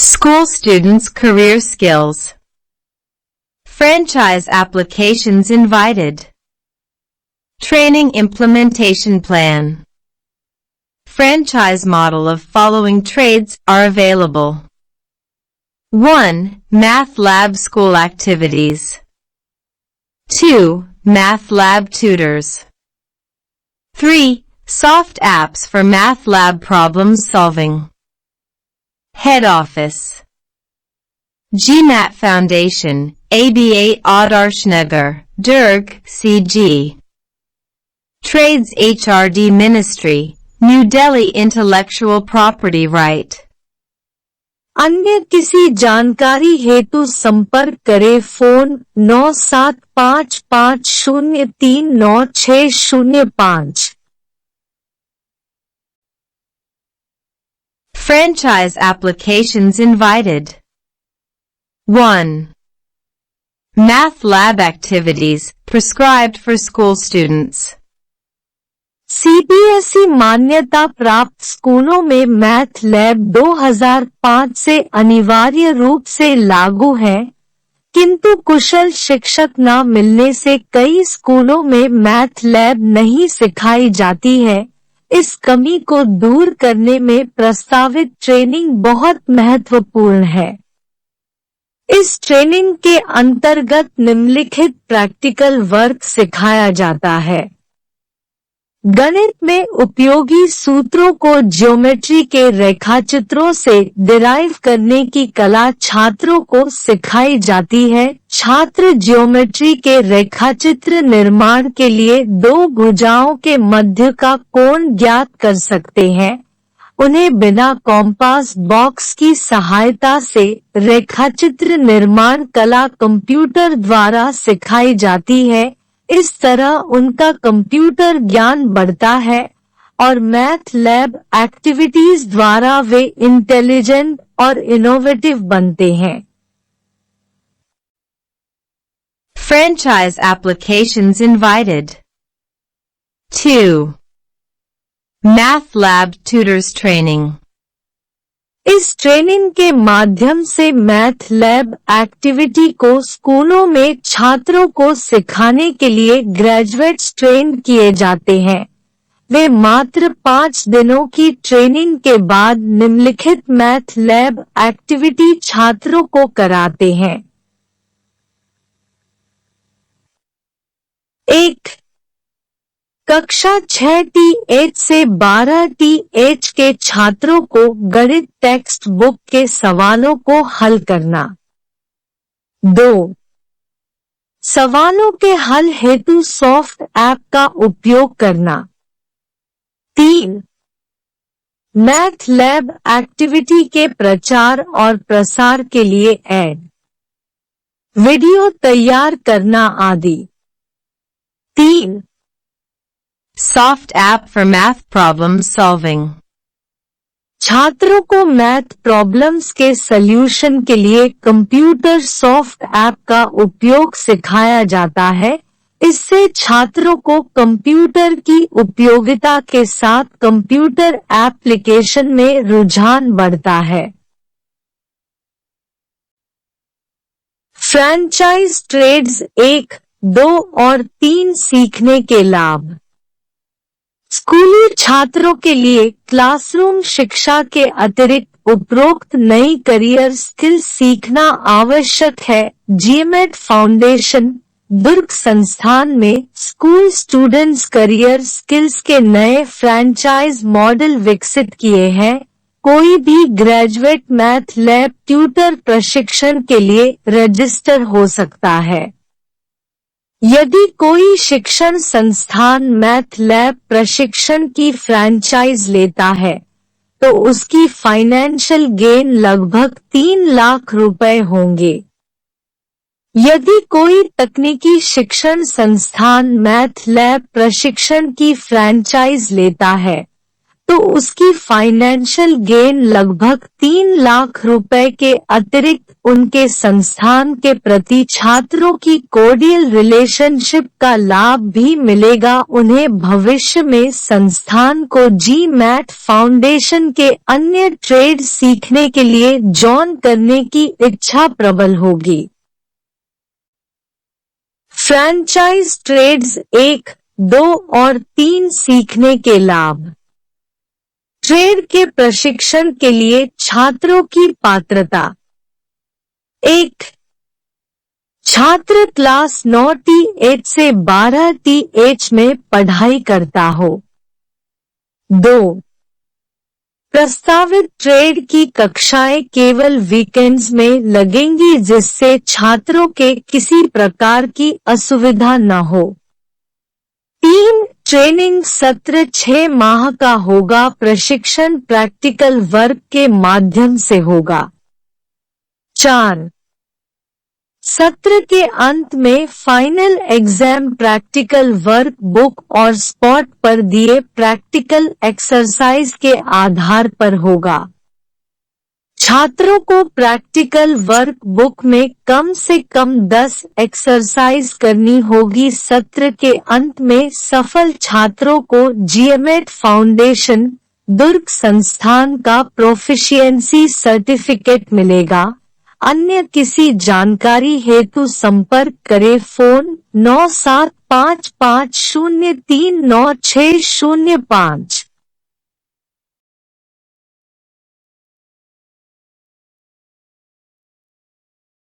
School students' career skills. Franchise applications invited. Training implementation plan. Franchise model of following trades are available. 1. Math lab school activities. 2. Math lab tutors. 3. Soft apps for math lab problem solving. Head Office. GMAT Foundation, ABA Adarshnagar, Durg, CG. Trades HRD Ministry, New Delhi Intellectual Property Right. अन्य किसी जानकारी हेतु संपर्क करें phone 9755039605। Franchise applications invited. 1. Math lab activities prescribed for school students. CBSE मान्यता प्राप्त स्कूलों में मैथ लैब 2005 से अनिवार्य रूप से लागू है, किंतु कुशल शिक्षक न मिलने से कई स्कूलों में मैथ लैब नहीं सिखाई जाती है। इस कमी को दूर करने में प्रस्तावित ट्रेनिंग बहुत महत्वपूर्ण है। इस ट्रेनिंग के अंतर्गत निम्नलिखित प्रैक्टिकल वर्क सिखाया जाता है। गणित में उपयोगी सूत्रों को ज्योमेट्री के रेखाचित्रों से डिराइव करने की कला छात्रों को सिखाई जाती है। छात्र ज्योमेट्री के रेखाचित्र निर्माण के लिए दो भुजाओं के मध्य का कोण ज्ञात कर सकते हैं। उन्हें बिना कॉम्पास बॉक्स की सहायता से रेखाचित्र निर्माण कला कंप्यूटर द्वारा सिखाई जाती है। इस तरह उनका कंप्यूटर ज्ञान बढ़ता है और मैथ लैब एक्टिविटीज द्वारा वे इंटेलिजेंट और इनोवेटिव बनते हैं। Franchise applications invited. 2. Math lab tutors training. इस ट्रेनिंग के माध्यम से मैथ लैब एक्टिविटी को स्कूलों में छात्रों को सिखाने के लिए ग्रेजुएट्स ट्रेन किए जाते हैं। वे मात्र 5 दिनों की ट्रेनिंग के बाद निम्नलिखित मैथ लैब एक्टिविटी छात्रों को कराते हैं। 1. कक्षा 6TH से 12TH के छात्रों को गणित टेक्स्ट बुक के सवालों को हल करना। 2. सवालों के हल हेतु सॉफ्ट ऐप का उपयोग करना। 3. मैथ लैब एक्टिविटी के प्रचार और प्रसार के लिए ऐड, वीडियो तैयार करना आदि। 3. Soft app for math problem solving. छात्रों को मैथ प्रॉब्लम्स के सॉल्यूशन के लिए कंप्यूटर सॉफ्ट ऐप का उपयोग सिखाया जाता है। इससे छात्रों को कंप्यूटर की उपयोगिता के साथ कंप्यूटर एप्लीकेशन में रुझान बढ़ता है। फ्रैंचाइज ट्रेड्स 1, 2 और 3 सीखने के लाभ। स्कूली छात्रों के लिए क्लासरूम शिक्षा के अतिरिक्त उपरोक्त नई करियर स्किल्स सीखना आवश्यक है। जीएमएट फाउंडेशन, दुर्ग संस्थान में स्कूल स्टूडेंट्स करियर स्किल्स के नए फ्रैंचाइज मॉडल विकसित किए हैं। कोई भी ग्रेजुएट मैथ लैब ट्यूटर प्रशिक्षण के लिए रजिस्टर हो सकता है। यदि कोई शिक्षण संस्थान मैथ लैब प्रशिक्षण की फ्रैंचाइज लेता है, तो उसकी फाइनेंशियल गेन लगभग 3 लाख रुपए होंगे। यदि कोई तकनीकी शिक्षण संस्थान मैथ लैब प्रशिक्षण की फ्रैंचाइज लेता है, तो उसकी फाइनेंशियल गेन लगभग 3 लाख रुपए के अतिरिक्त उनके संस्थान के प्रति छात्रों की कोर्डियल रिलेशनशिप का लाभ भी मिलेगा। उन्हें भविष्य में संस्थान को GMAT फाउंडेशन के अन्य ट्रेड सीखने के लिए जॉइन करने की इच्छा प्रबल होगी। फ्रैंचाइज ट्रेड्स 1, 2 और 3 सीखने के लाभ। ट्रेड के प्रशिक्षण के लिए छात्रों की पात्रता। 1. छात्र क्लास 9th से 12th में पढ़ाई करता हो। 2. प्रस्तावित ट्रेड की कक्षाएं केवल वीकेंड्स में लगेंगी जिससे छात्रों के किसी प्रकार की असुविधा न हो। 3. ट्रेनिंग सत्र 6 माह का होगा। प्रशिक्षण प्रैक्टिकल वर्क के माध्यम से होगा। 4. सत्र के अंत में final exam practical work book और स्पॉट पर दिए प्रैक्टिकल एक्सरसाइज के आधार पर होगा। छात्रों को प्रैक्टिकल वर्क बुक में कम से कम 10 एक्सरसाइज करनी होगी। सत्र के अंत में सफल छात्रों को GMAT फाउंडेशन दुर्ग संस्थान का प्रोफिशिएंसी सर्टिफिकेट मिलेगा। अन्य किसी जानकारी हेतु संपर्क करें। फोन 9755039605।